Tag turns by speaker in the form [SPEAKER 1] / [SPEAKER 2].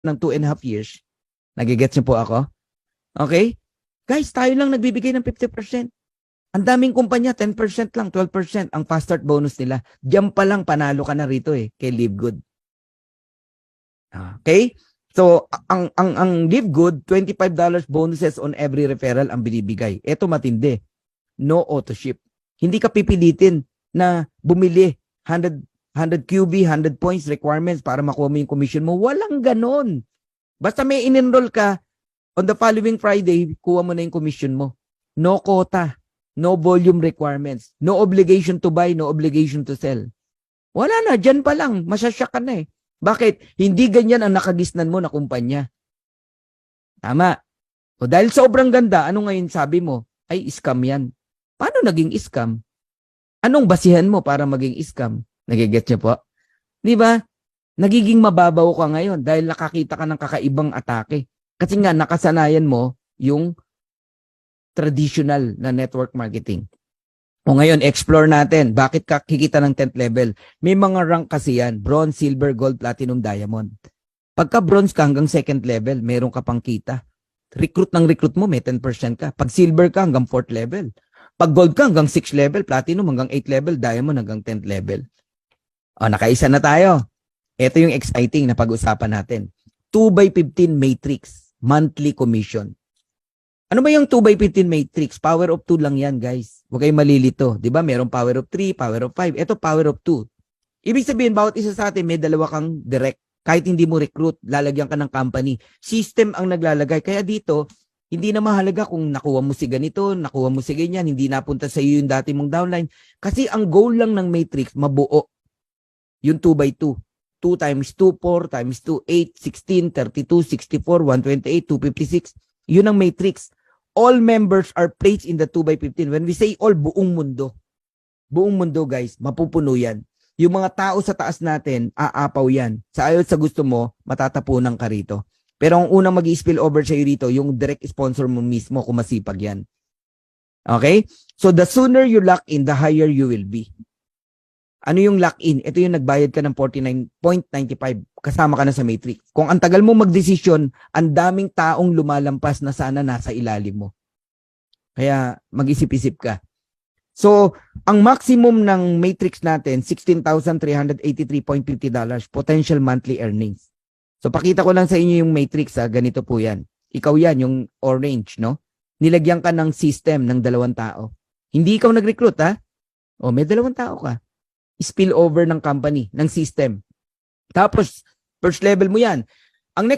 [SPEAKER 1] ng 2.5 years. Nagigets niyo po ako? Okay? Guys, tayo lang nagbibigay ng 50%. Ang daming kumpanya, 10% lang, 12% ang fast start bonus nila. Diyan pa lang panalo ka na rito kay Live Good. Okay? So, ang Live Good, $25 bonuses on every referral ang binibigay. Ito matindi. No auto ship. Hindi ka pipilitin na bumili 100 QB, 100 points requirements para makuha mo yung commission mo. Walang ganon. Basta may in-enroll ka, on the following Friday, kuha mo na yung commission mo. No quota. No volume requirements. No obligation to buy, no obligation to sell. Wala na, dyan pa lang. Masyasyak ka na Bakit? Hindi ganyan ang nakagisnan mo na kumpanya. Tama. O dahil sobrang ganda, ano ngayon sabi mo? Ay, scam yan. Paano naging scam? Anong basihan mo para maging scam? Nagigets niyo po? Di ba? Nagiging mababaw ka ngayon dahil nakakita ka ng kakaibang atake. Kasi nga, nakasanayan mo yung traditional na network marketing. O ngayon, explore natin. Bakit ka kikita ng 10th level? May mga rank kasi yan. Bronze, silver, gold, platinum, diamond. Pagka bronze ka hanggang 2nd level, meron ka pang kita. Recruit ng recruit mo, may 10% ka. Pag silver ka hanggang 4th level. Pag gold ka hanggang 6th level, platinum hanggang 8th level, diamond hanggang 10th level. O, nakaisa na tayo. Ito yung exciting na pag-usapan natin. 2x15 matrix, monthly commission. Ano ba yung 2x15 matrix? Power of 2 lang yan, guys. Huwag kayong malilito. Diba? Merong power of 3, power of 5. Ito, power of 2. Ibig sabihin, bawat isa sa atin, may dalawa kang direct. Kahit hindi mo recruit, lalagyan ka ng company. System ang naglalagay. Kaya dito, hindi na mahalaga kung nakuha mo si ganito, nakuha mo si ganyan, hindi napunta sa iyo yung dati mong downline. Kasi ang goal lang ng matrix, mabuo. Yung 2x2. 2 times 2, 4 times 2, 8, 16, 32, 64, 128, 256. Yun ang matrix. All members are placed in the 2x15. When we say all, buong mundo. Buong mundo, guys, mapupuno yan. Yung mga tao sa taas natin, aapaw yan. Sa ayaw sa gusto mo, matatapunan ka rito. Pero ang unang mag-i-spill over sa'yo rito, yung direct sponsor mo mismo, kung masipag yan. Okay? So the sooner you lock in, the higher you will be. Ano yung lock-in? Ito yung nagbayad ka ng 49.95. Kasama ka na sa matrix. Kung ang tagal mo magdesisyon, ang daming taong lumalampas na sana nasa ilalim mo. Kaya mag-isip-isip ka. So, ang maximum ng matrix natin, $16,383.50 potential monthly earnings. So, pakita ko lang sa inyo yung matrix. Ganito po yan. Ikaw yan, yung orange, no? Nilagyan ka ng system ng 2 tao. Hindi ikaw nag-recruit, ha? O, may 2 tao ka. Spill over ng company, ng system. Tapos, first level mo yan.